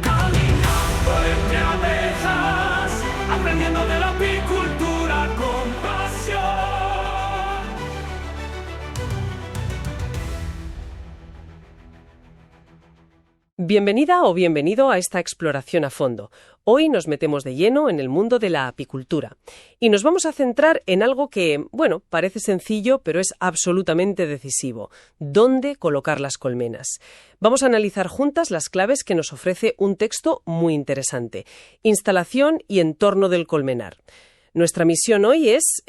Caminando entre abejas, aprendiendo de la apicultura con pasión. Bienvenida o bienvenido a esta exploración a fondo. Hoy nos metemos de lleno en el mundo de la apicultura y nos vamos a centrar en algo que, parece sencillo, pero es absolutamente decisivo: ¿dónde colocar las colmenas? Vamos a analizar juntas las claves que nos ofrece un texto muy interesante: Instalación y entorno del colmenar. Nuestra misión hoy es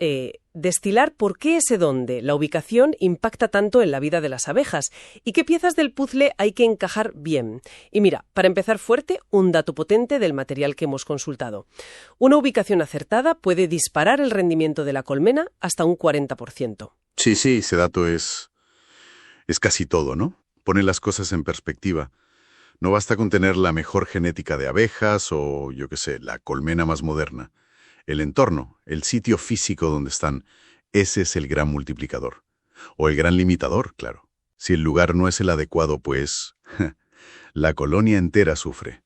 destilar por qué ese dónde, la ubicación, impacta tanto en la vida de las abejas y qué piezas del puzzle hay que encajar bien. Y mira, para empezar fuerte, un dato potente del material que hemos consultado. Una ubicación acertada puede disparar el rendimiento de la colmena hasta un 40%. Sí, ese dato es casi todo, ¿no? Pone las cosas en perspectiva. No basta con tener la mejor genética de abejas o, la colmena más moderna. El entorno, el sitio físico donde están, ese es el gran multiplicador. O el gran limitador, claro. Si el lugar no es el adecuado, pues la colonia entera sufre.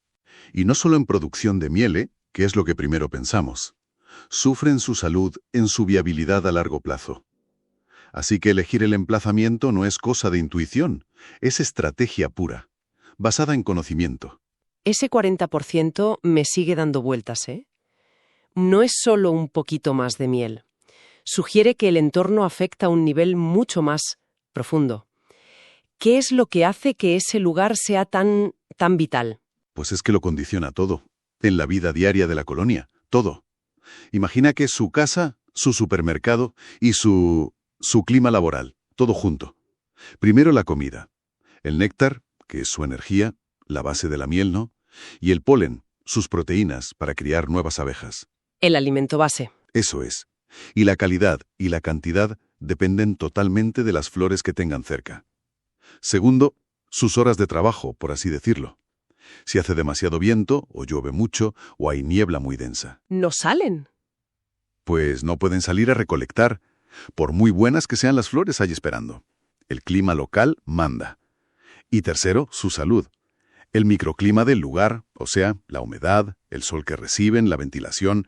Y no solo en producción de miel, que es lo que primero pensamos. Sufre en su salud, en su viabilidad a largo plazo. Así que elegir el emplazamiento no es cosa de intuición, es estrategia pura, basada en conocimiento. Ese 40% me sigue dando vueltas, ¿eh? No es solo un poquito más de miel. Sugiere que el entorno afecta a un nivel mucho más profundo. ¿Qué es lo que hace que ese lugar sea tan vital? Pues es que lo condiciona todo, en la vida diaria de la colonia, todo. Imagina que su casa, su supermercado y su clima laboral, todo junto. Primero la comida, el néctar, que es su energía, la base de la miel, ¿no? Y el polen, sus proteínas para criar nuevas abejas. El alimento base. Eso es. Y la calidad y la cantidad dependen totalmente de las flores que tengan cerca. Segundo, sus horas de trabajo, por así decirlo. Si hace demasiado viento, o llueve mucho, o hay niebla muy densa. ¿No salen? Pues no pueden salir a recolectar, por muy buenas que sean las flores ahí esperando. El clima local manda. Y tercero, su salud. El microclima del lugar, o sea, la humedad, el sol que reciben, la ventilación,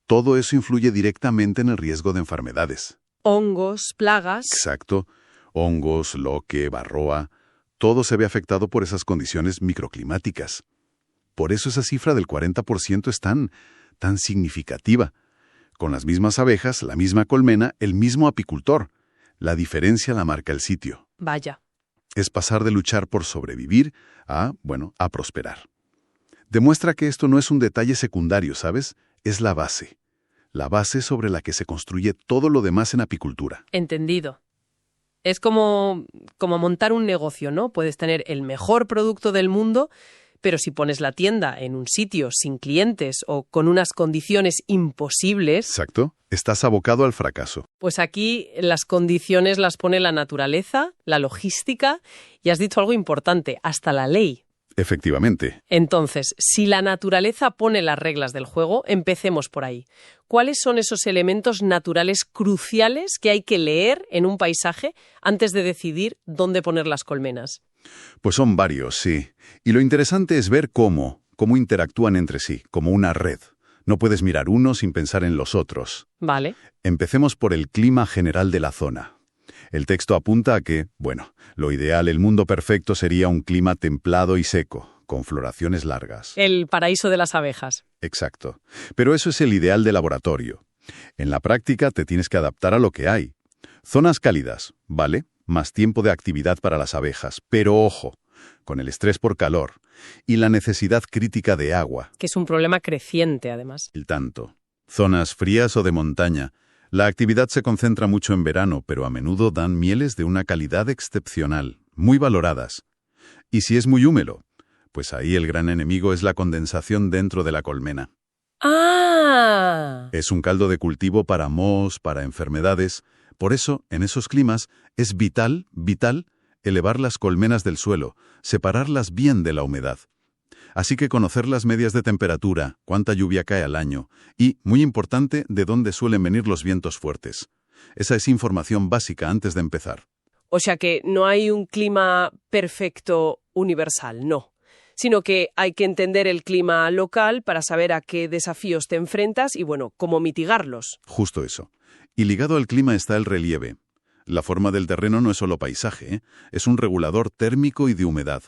todo eso influye directamente en el riesgo de enfermedades. Hongos, plagas. Exacto. Hongos, loque, varroa, todo se ve afectado por esas condiciones microclimáticas. Por eso esa cifra del 40% es tan significativa. Con las mismas abejas, la misma colmena, el mismo apicultor. La diferencia la marca el sitio. Vaya. Es pasar de luchar por sobrevivir a prosperar. Demuestra que esto no es un detalle secundario, ¿sabes? Es la base sobre la que se construye todo lo demás en apicultura. Entendido. Es como montar un negocio, ¿no? Puedes tener el mejor producto del mundo, pero si pones la tienda en un sitio sin clientes o con unas condiciones imposibles... Exacto. Estás abocado al fracaso. Pues aquí las condiciones las pone la naturaleza, la logística y has dicho algo importante, hasta la ley. Efectivamente. Entonces, si la naturaleza pone las reglas del juego, empecemos por ahí. ¿Cuáles son esos elementos naturales cruciales que hay que leer en un paisaje antes de decidir dónde poner las colmenas? Pues son varios, sí. Y lo interesante es ver cómo interactúan entre sí, como una red. No puedes mirar uno sin pensar en los otros. Vale. Empecemos por el clima general de la zona. El texto apunta a que, lo ideal, el mundo perfecto sería un clima templado y seco, con floraciones largas. El paraíso de las abejas. Exacto. Pero eso es el ideal de laboratorio. En la práctica te tienes que adaptar a lo que hay. Zonas cálidas, ¿vale? Más tiempo de actividad para las abejas. Pero ojo, con el estrés por calor y la necesidad crítica de agua. Que es un problema creciente, además. El tanto. Zonas frías o de montaña. La actividad se concentra mucho en verano, pero a menudo dan mieles de una calidad excepcional, muy valoradas. Y si es muy húmedo, pues ahí el gran enemigo es la condensación dentro de la colmena. ¡Ah! Es un caldo de cultivo para mohos, para enfermedades. Por eso, en esos climas, es vital elevar las colmenas del suelo, separarlas bien de la humedad. Así que conocer las medias de temperatura, cuánta lluvia cae al año y, muy importante, de dónde suelen venir los vientos fuertes. Esa es información básica antes de empezar. O sea que no hay un clima perfecto universal, no. Sino que hay que entender el clima local para saber a qué desafíos te enfrentas y, bueno, cómo mitigarlos. Justo eso. Y ligado al clima está el relieve. La forma del terreno no es solo paisaje, es un regulador térmico y de humedad.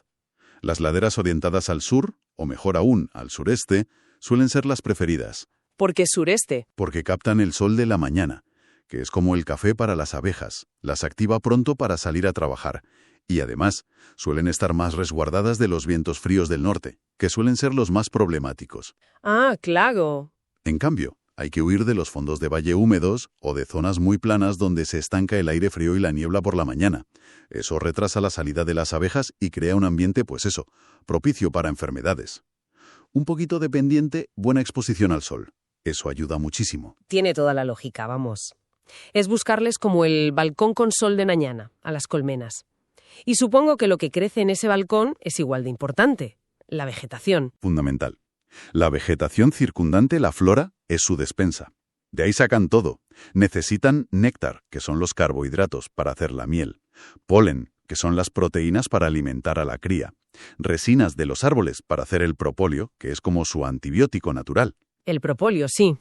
Las laderas orientadas al sur, o mejor aún, al sureste, suelen ser las preferidas. ¿Por qué sureste? Porque captan el sol de la mañana, que es como el café para las abejas, las activa pronto para salir a trabajar. Y además, suelen estar más resguardadas de los vientos fríos del norte, que suelen ser los más problemáticos. Ah, claro. En cambio, hay que huir de los fondos de valle húmedos o de zonas muy planas donde se estanca el aire frío y la niebla por la mañana. Eso retrasa la salida de las abejas y crea un ambiente, propicio para enfermedades. Un poquito de pendiente, buena exposición al sol. Eso ayuda muchísimo. Tiene toda la lógica, vamos. Es buscarles como el balcón con sol de mañana, a las colmenas. Y supongo que lo que crece en ese balcón es igual de importante, la vegetación. Fundamental. La vegetación circundante la flora es su despensa. De ahí sacan todo. Necesitan néctar, que son los carbohidratos, para hacer la miel. Polen, que son las proteínas para alimentar a la cría. Resinas de los árboles para hacer el propóleo, que es como su antibiótico natural. El propóleo, sí.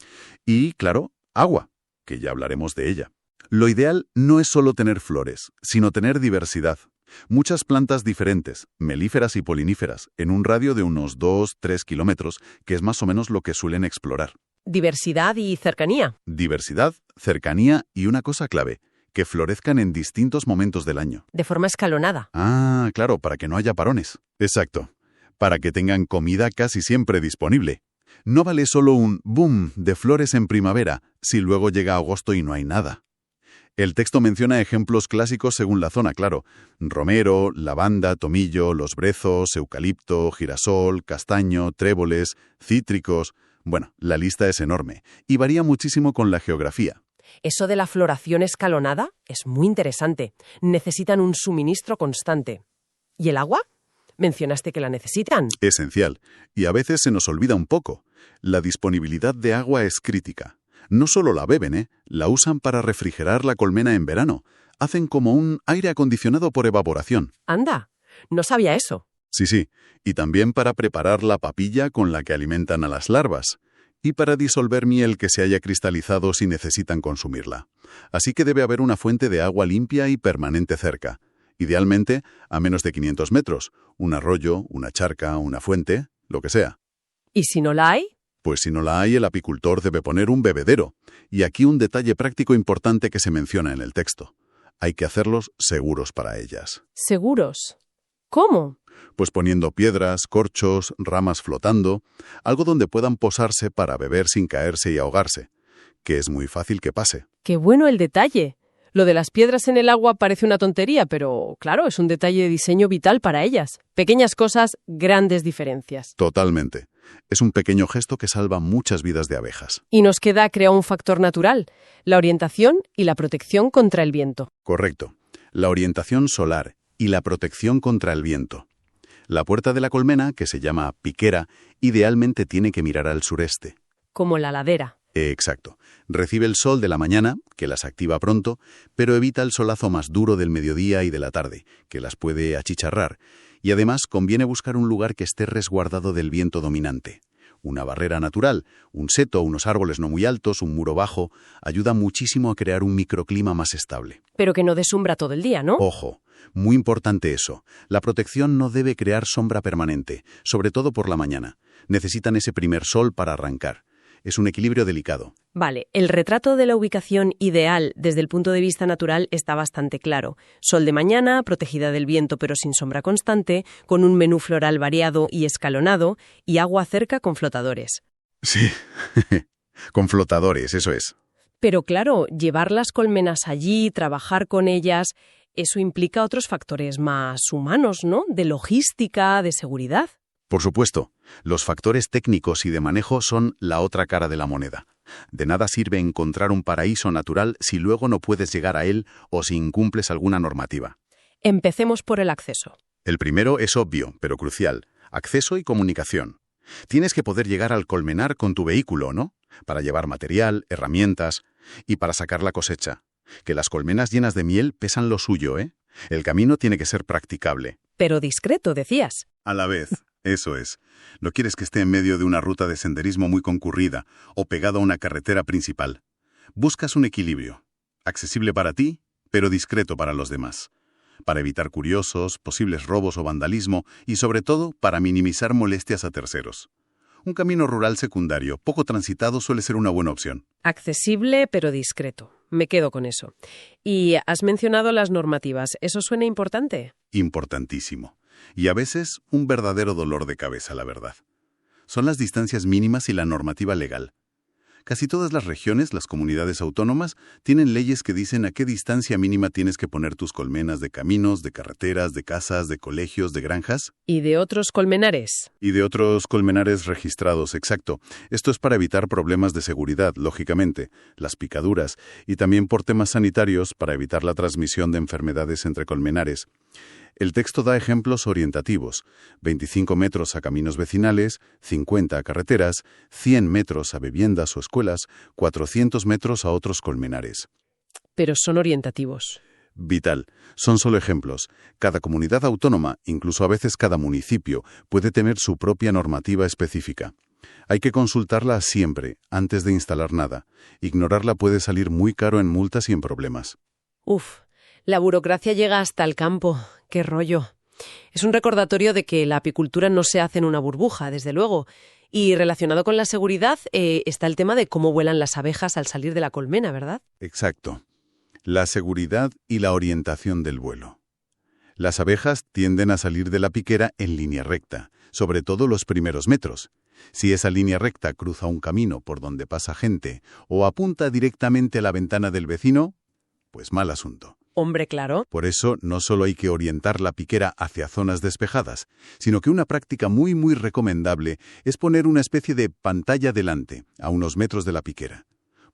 Y, claro, agua, que ya hablaremos de ella. Lo ideal no es solo tener flores, sino tener diversidad. Muchas plantas diferentes, melíferas y poliníferas, en un radio de unos 2-3 kilómetros, que es más o menos lo que suelen explorar. Diversidad y cercanía. Diversidad, cercanía y una cosa clave, que florezcan en distintos momentos del año. De forma escalonada. Ah, claro, para que no haya parones. Exacto. Para que tengan comida casi siempre disponible. No vale solo un boom de flores en primavera, si luego llega agosto y no hay nada. El texto menciona ejemplos clásicos según la zona, claro. Romero, lavanda, tomillo, los brezos, eucalipto, girasol, castaño, tréboles, cítricos. Bueno, la lista es enorme y varía muchísimo con la geografía. Eso de la floración escalonada es muy interesante. Necesitan un suministro constante. ¿Y el agua? Mencionaste que la necesitan. Esencial. Y a veces se nos olvida un poco. La disponibilidad de agua es crítica. No solo la beben, la usan para refrigerar la colmena en verano. Hacen como un aire acondicionado por evaporación. Anda, no sabía eso. Sí. Y también para preparar la papilla con la que alimentan a las larvas. Y para disolver miel que se haya cristalizado si necesitan consumirla. Así que debe haber una fuente de agua limpia y permanente cerca. Idealmente, a menos de 500 metros. Un arroyo, una charca, una fuente, lo que sea. ¿Y si no la hay? Pues si no la hay, el apicultor debe poner un bebedero. Y aquí un detalle práctico importante que se menciona en el texto. Hay que hacerlos seguros para ellas. ¿Seguros? ¿Cómo? Pues poniendo piedras, corchos, ramas flotando, algo donde puedan posarse para beber sin caerse y ahogarse, que es muy fácil que pase. ¡Qué bueno el detalle! Lo de las piedras en el agua parece una tontería, pero claro, es un detalle de diseño vital para ellas. Pequeñas cosas, grandes diferencias. Totalmente. Es un pequeño gesto que salva muchas vidas de abejas. Y nos queda crear un factor natural, la orientación y la protección contra el viento. Correcto. La orientación solar y la protección contra el viento. La puerta de la colmena, que se llama piquera, idealmente tiene que mirar al sureste. Como la ladera. Exacto. Recibe el sol de la mañana, que las activa pronto, pero evita el solazo más duro del mediodía y de la tarde, que las puede achicharrar. Y además conviene buscar un lugar que esté resguardado del viento dominante. Una barrera natural, un seto, unos árboles no muy altos, un muro bajo, ayuda muchísimo a crear un microclima más estable. Pero que no deslumbra todo el día, ¿no? Ojo, muy importante eso. La protección no debe crear sombra permanente, sobre todo por la mañana. Necesitan ese primer sol para arrancar. Es un equilibrio delicado. Vale, el retrato de la ubicación ideal desde el punto de vista natural está bastante claro. Sol de mañana, protegida del viento pero sin sombra constante, con un menú floral variado y escalonado, y agua cerca con flotadores. Sí, con flotadores, eso es. Pero claro, llevar las colmenas allí, trabajar con ellas, eso implica otros factores más humanos, ¿no? De logística, de seguridad. Por supuesto, los factores técnicos y de manejo son la otra cara de la moneda. De nada sirve encontrar un paraíso natural si luego no puedes llegar a él o si incumples alguna normativa. Empecemos por el acceso. El primero es obvio, pero crucial: acceso y comunicación. Tienes que poder llegar al colmenar con tu vehículo, ¿no? Para llevar material, herramientas y para sacar la cosecha. Que las colmenas llenas de miel pesan lo suyo, ¿eh? El camino tiene que ser practicable. Pero discreto, decías. A la vez, eso es. No quieres que esté en medio de una ruta de senderismo muy concurrida o pegado a una carretera principal. Buscas un equilibrio. Accesible para ti, pero discreto para los demás. Para evitar curiosos, posibles robos o vandalismo y, sobre todo, para minimizar molestias a terceros. Un camino rural secundario, poco transitado, suele ser una buena opción. Accesible, pero discreto. Me quedo con eso. Y has mencionado las normativas. ¿Eso suena importante? Importantísimo. Y a veces un verdadero dolor de cabeza, la verdad. Son las distancias mínimas y la normativa legal. Casi todas las regiones, las comunidades autónomas, tienen leyes que dicen a qué distancia mínima tienes que poner tus colmenas de caminos, de carreteras, de casas, de colegios, de granjas. ¿Y de otros colmenares? Y de otros colmenares registrados, exacto. Esto es para evitar problemas de seguridad, lógicamente, las picaduras, y también por temas sanitarios para evitar la transmisión de enfermedades entre colmenares. El texto da ejemplos orientativos: 25 metros a caminos vecinales, 50 a carreteras, 100 metros a viviendas o escuelas, 400 metros a otros colmenares. Pero son orientativos. Vital. Son solo ejemplos. Cada comunidad autónoma, incluso a veces cada municipio, puede tener su propia normativa específica. Hay que consultarla siempre, antes de instalar nada. Ignorarla puede salir muy caro en multas y en problemas. Uf, la burocracia llega hasta el campo. ¡Qué rollo! Es un recordatorio de que la apicultura no se hace en una burbuja, desde luego. Y relacionado con la seguridad está el tema de cómo vuelan las abejas al salir de la colmena, ¿verdad? Exacto. La seguridad y la orientación del vuelo. Las abejas tienden a salir de la piquera en línea recta, sobre todo los primeros metros. Si esa línea recta cruza un camino por donde pasa gente o apunta directamente a la ventana del vecino, pues mal asunto. Hombre, claro. Por eso no solo hay que orientar la piquera hacia zonas despejadas, sino que una práctica muy recomendable es poner una especie de pantalla delante, a unos metros de la piquera.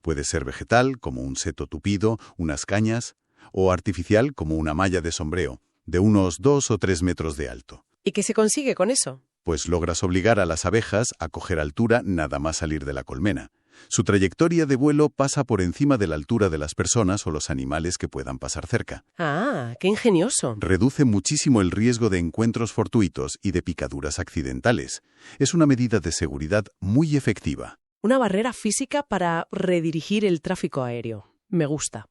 Puede ser vegetal, como un seto tupido, unas cañas, o artificial, como una malla de sombreo, de unos 2 o 3 metros de alto. ¿Y qué se consigue con eso? Pues logras obligar a las abejas a coger altura nada más salir de la colmena. Su trayectoria de vuelo pasa por encima de la altura de las personas o los animales que puedan pasar cerca. ¡Ah, qué ingenioso! Reduce muchísimo el riesgo de encuentros fortuitos y de picaduras accidentales. Es una medida de seguridad muy efectiva. Una barrera física para redirigir el tráfico aéreo. Me gusta.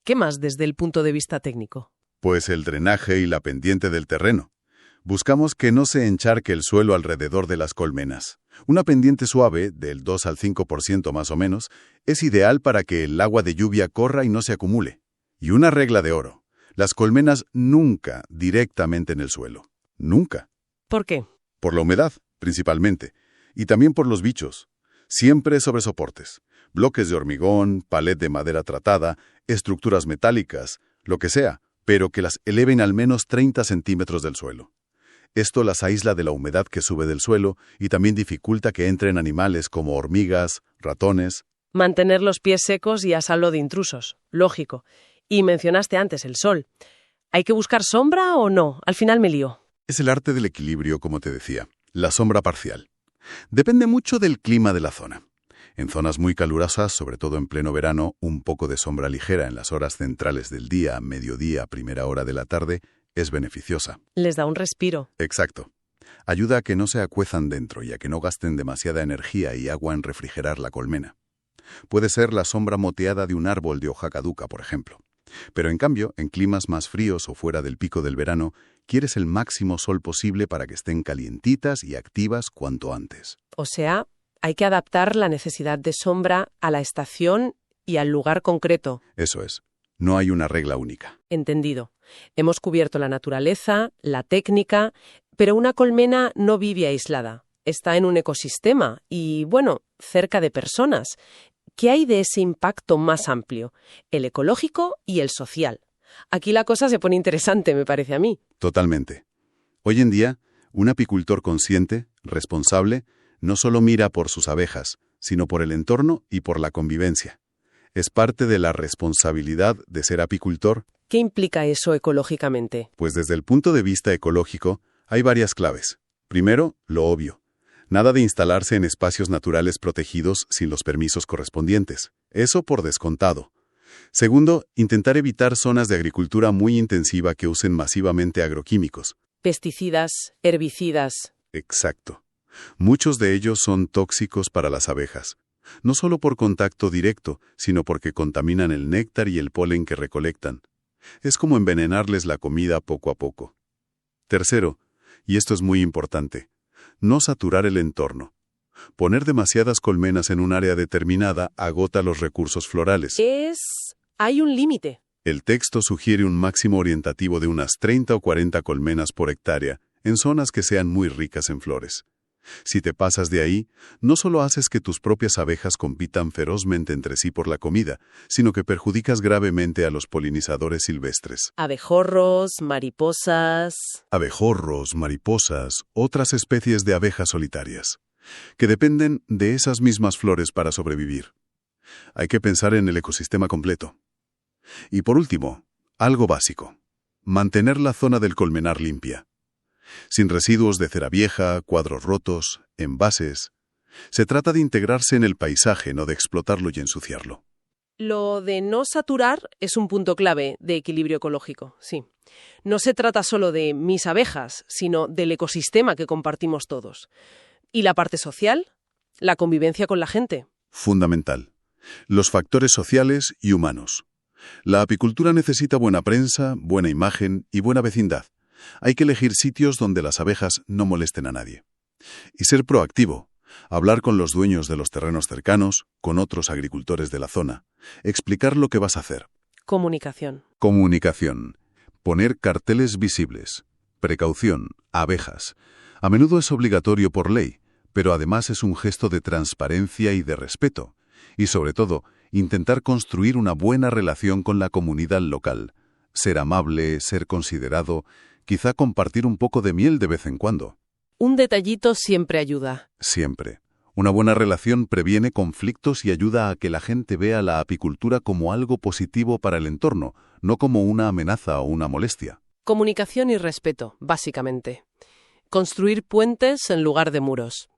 ¿Qué más desde el punto de vista técnico? Pues el drenaje y la pendiente del terreno. Buscamos que no se encharque el suelo alrededor de las colmenas. Una pendiente suave, del 2 al 5% más o menos, es ideal para que el agua de lluvia corra y no se acumule. Y una regla de oro: las colmenas nunca directamente en el suelo. Nunca. ¿Por qué? Por la humedad, principalmente. Y también por los bichos. Siempre sobre soportes. Bloques de hormigón, palet de madera tratada, estructuras metálicas, lo que sea, pero que las eleven al menos 30 centímetros del suelo. Esto las aísla de la humedad que sube del suelo y también dificulta que entren animales como hormigas, ratones. Mantener los pies secos y a salvo de intrusos. Lógico. Y mencionaste antes el sol. ¿Hay que buscar sombra o no? Al final me lío. Es el arte del equilibrio, como te decía. La sombra parcial. Depende mucho del clima de la zona. En zonas muy calurosas, sobre todo en pleno verano, un poco de sombra ligera en las horas centrales del día, mediodía, primera hora de la tarde, es beneficiosa. Les da un respiro. Exacto. Ayuda a que no se acuezan dentro y a que no gasten demasiada energía y agua en refrigerar la colmena. Puede ser la sombra moteada de un árbol de hoja caduca, por ejemplo. Pero en cambio, en climas más fríos o fuera del pico del verano, quieres el máximo sol posible para que estén calientitas y activas cuanto antes. O sea, hay que adaptar la necesidad de sombra a la estación y al lugar concreto. Eso es. No hay una regla única. Entendido. Hemos cubierto la naturaleza, la técnica, pero una colmena no vive aislada. Está en un ecosistema y, bueno, cerca de personas. ¿Qué hay de ese impacto más amplio? El ecológico y el social. Aquí la cosa se pone interesante, me parece a mí. Totalmente. Hoy en día, un apicultor consciente, responsable, no solo mira por sus abejas, sino por el entorno y por la convivencia. Es parte de la responsabilidad de ser apicultor. ¿Qué implica eso ecológicamente? Pues desde el punto de vista ecológico, hay varias claves. Primero, lo obvio. Nada de instalarse en espacios naturales protegidos sin los permisos correspondientes. Eso por descontado. Segundo, intentar evitar zonas de agricultura muy intensiva que usen masivamente agroquímicos. Pesticidas, herbicidas. Exacto. Muchos de ellos son tóxicos para las abejas, no solo por contacto directo, sino porque contaminan el néctar y el polen que recolectan. Es como envenenarles la comida poco a poco. Tercero, y esto es muy importante, no saturar el entorno. Poner demasiadas colmenas en un área determinada agota los recursos florales. Hay un límite. El texto sugiere un máximo orientativo de unas 30 o 40 colmenas por hectárea en zonas que sean muy ricas en flores. Si te pasas de ahí, no solo haces que tus propias abejas compitan ferozmente entre sí por la comida, sino que perjudicas gravemente a los polinizadores silvestres. Abejorros, mariposas. Abejorros, mariposas, otras especies de abejas solitarias, que dependen de esas mismas flores para sobrevivir. Hay que pensar en el ecosistema completo. Y por último, algo básico: mantener la zona del colmenar limpia. Sin residuos de cera vieja, cuadros rotos, envases. Se trata de integrarse en el paisaje, no de explotarlo y ensuciarlo. Lo de no saturar es un punto clave de equilibrio ecológico, sí. No se trata solo de mis abejas, sino del ecosistema que compartimos todos. ¿Y la parte social? ¿La convivencia con la gente? Fundamental. Los factores sociales y humanos. La apicultura necesita buena prensa, buena imagen y buena vecindad. Hay que elegir sitios donde las abejas no molesten a nadie. Y ser proactivo. Hablar con los dueños de los terrenos cercanos, con otros agricultores de la zona. Explicar lo que vas a hacer. Comunicación. Comunicación. Poner carteles visibles. Precaución. Abejas. A menudo es obligatorio por ley, pero además es un gesto de transparencia y de respeto. Y sobre todo, intentar construir una buena relación con la comunidad local. Ser amable, ser considerado, quizá compartir un poco de miel de vez en cuando. Un detallito siempre ayuda. Siempre. Una buena relación previene conflictos y ayuda a que la gente vea la apicultura como algo positivo para el entorno, no como una amenaza o una molestia. Comunicación y respeto, básicamente. Construir puentes en lugar de muros.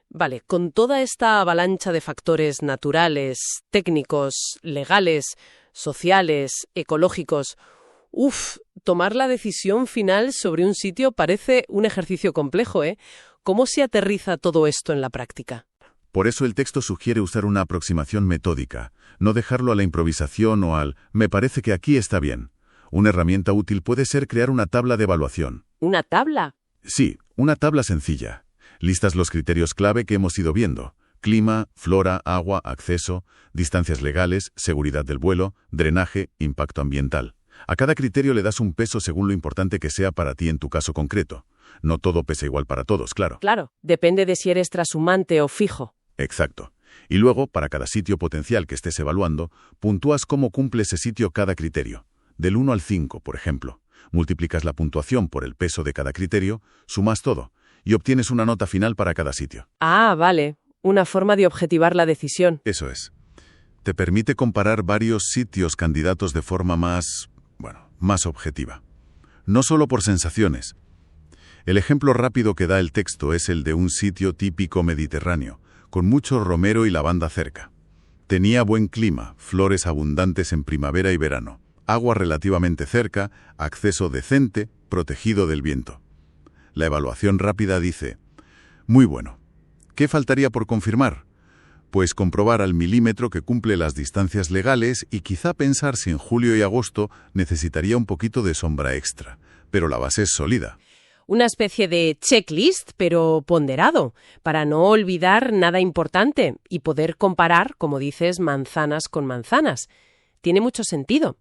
Vale, con toda esta avalancha de factores naturales, técnicos, legales, sociales, ecológicos, tomar la decisión final sobre un sitio parece un ejercicio complejo, ¿eh? ¿Cómo se aterriza todo esto en la práctica? Por eso el texto sugiere usar una aproximación metódica, no dejarlo a la improvisación o al «me parece que aquí está bien». Una herramienta útil puede ser crear una tabla de evaluación. ¿Una tabla? Sí, una tabla sencilla. Listas los criterios clave que hemos ido viendo: clima, flora, agua, acceso, distancias legales, seguridad del vuelo, drenaje, impacto ambiental. A cada criterio le das un peso según lo importante que sea para ti en tu caso concreto. No todo pesa igual para todos, claro. Claro, depende de si eres trashumante o fijo. Exacto. Y luego, para cada sitio potencial que estés evaluando, puntúas cómo cumple ese sitio cada criterio. Del 1 al 5, por ejemplo. Multiplicas la puntuación por el peso de cada criterio, sumas todo y obtienes una nota final para cada sitio. Ah, vale. Una forma de objetivar la decisión. Eso es. Te permite comparar varios sitios candidatos de forma más objetiva. No solo por sensaciones. El ejemplo rápido que da el texto es el de un sitio típico mediterráneo, con mucho romero y lavanda cerca. Tenía buen clima, flores abundantes en primavera y verano, agua relativamente cerca, acceso decente, protegido del viento. La evaluación rápida dice: muy bueno. ¿Qué faltaría por confirmar? Pues comprobar al milímetro que cumple las distancias legales y quizá pensar si en julio y agosto necesitaría un poquito de sombra extra, pero la base es sólida. Una especie de checklist, pero ponderado, para no olvidar nada importante y poder comparar, como dices, manzanas con manzanas. Tiene mucho sentido.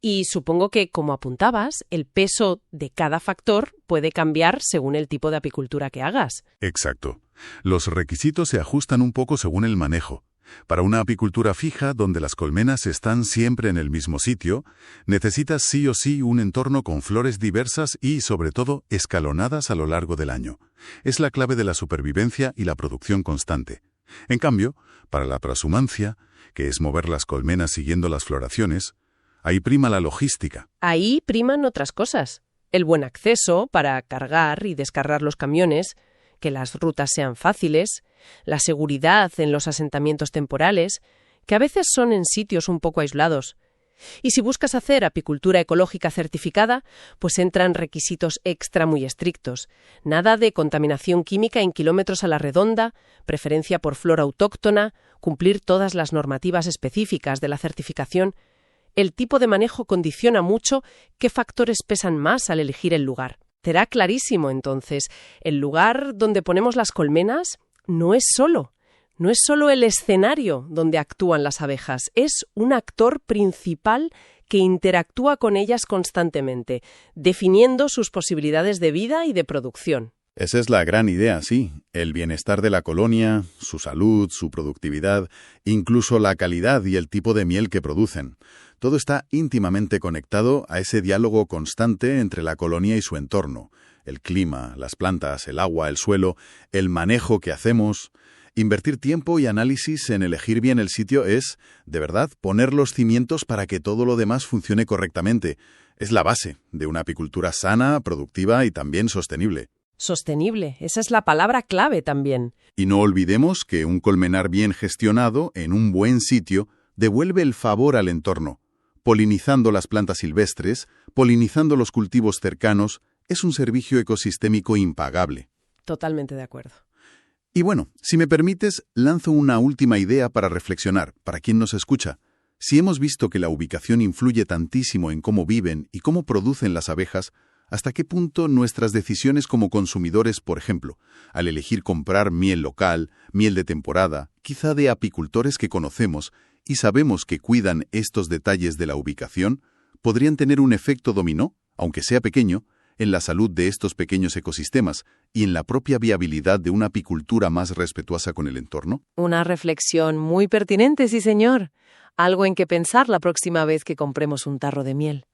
Y supongo que, como apuntabas, el peso de cada factor puede cambiar según el tipo de apicultura que hagas. Exacto. Los requisitos se ajustan un poco según el manejo. Para una apicultura fija, donde las colmenas están siempre en el mismo sitio, necesitas sí o sí un entorno con flores diversas y, sobre todo, escalonadas a lo largo del año. Es la clave de la supervivencia y la producción constante. En cambio, para la transhumancia, que es mover las colmenas siguiendo las floraciones, ahí prima la logística. Ahí priman otras cosas. El buen acceso para cargar y descargar los camiones, que las rutas sean fáciles, la seguridad en los asentamientos temporales, que a veces son en sitios un poco aislados. Y si buscas hacer apicultura ecológica certificada, pues entran requisitos extra muy estrictos. Nada de contaminación química en kilómetros a la redonda, preferencia por flora autóctona, cumplir todas las normativas específicas de la certificación. El tipo de manejo condiciona mucho qué factores pesan más al elegir el lugar. Será clarísimo, entonces, el lugar donde ponemos las colmenas no es solo el escenario donde actúan las abejas, es un actor principal que interactúa con ellas constantemente, definiendo sus posibilidades de vida y de producción. Esa es la gran idea, sí. El bienestar de la colonia, su salud, su productividad, incluso la calidad y el tipo de miel que producen. Todo está íntimamente conectado a ese diálogo constante entre la colonia y su entorno. El clima, las plantas, el agua, el suelo, el manejo que hacemos. Invertir tiempo y análisis en elegir bien el sitio es, de verdad, poner los cimientos para que todo lo demás funcione correctamente. Es la base de una apicultura sana, productiva y también sostenible. Sostenible, esa es la palabra clave también. Y no olvidemos que un colmenar bien gestionado, en un buen sitio, devuelve el favor al entorno. Polinizando las plantas silvestres, polinizando los cultivos cercanos, es un servicio ecosistémico impagable. Totalmente de acuerdo. Y bueno, si me permites, lanzo una última idea para reflexionar, para quien nos escucha. Si hemos visto que la ubicación influye tantísimo en cómo viven y cómo producen las abejas, ¿hasta qué punto nuestras decisiones como consumidores, por ejemplo, al elegir comprar miel local, miel de temporada, quizá de apicultores que conocemos y sabemos que cuidan estos detalles de la ubicación, podrían tener un efecto dominó, aunque sea pequeño, en la salud de estos pequeños ecosistemas y en la propia viabilidad de una apicultura más respetuosa con el entorno? Una reflexión muy pertinente, sí señor. Algo en que pensar la próxima vez que compremos un tarro de miel.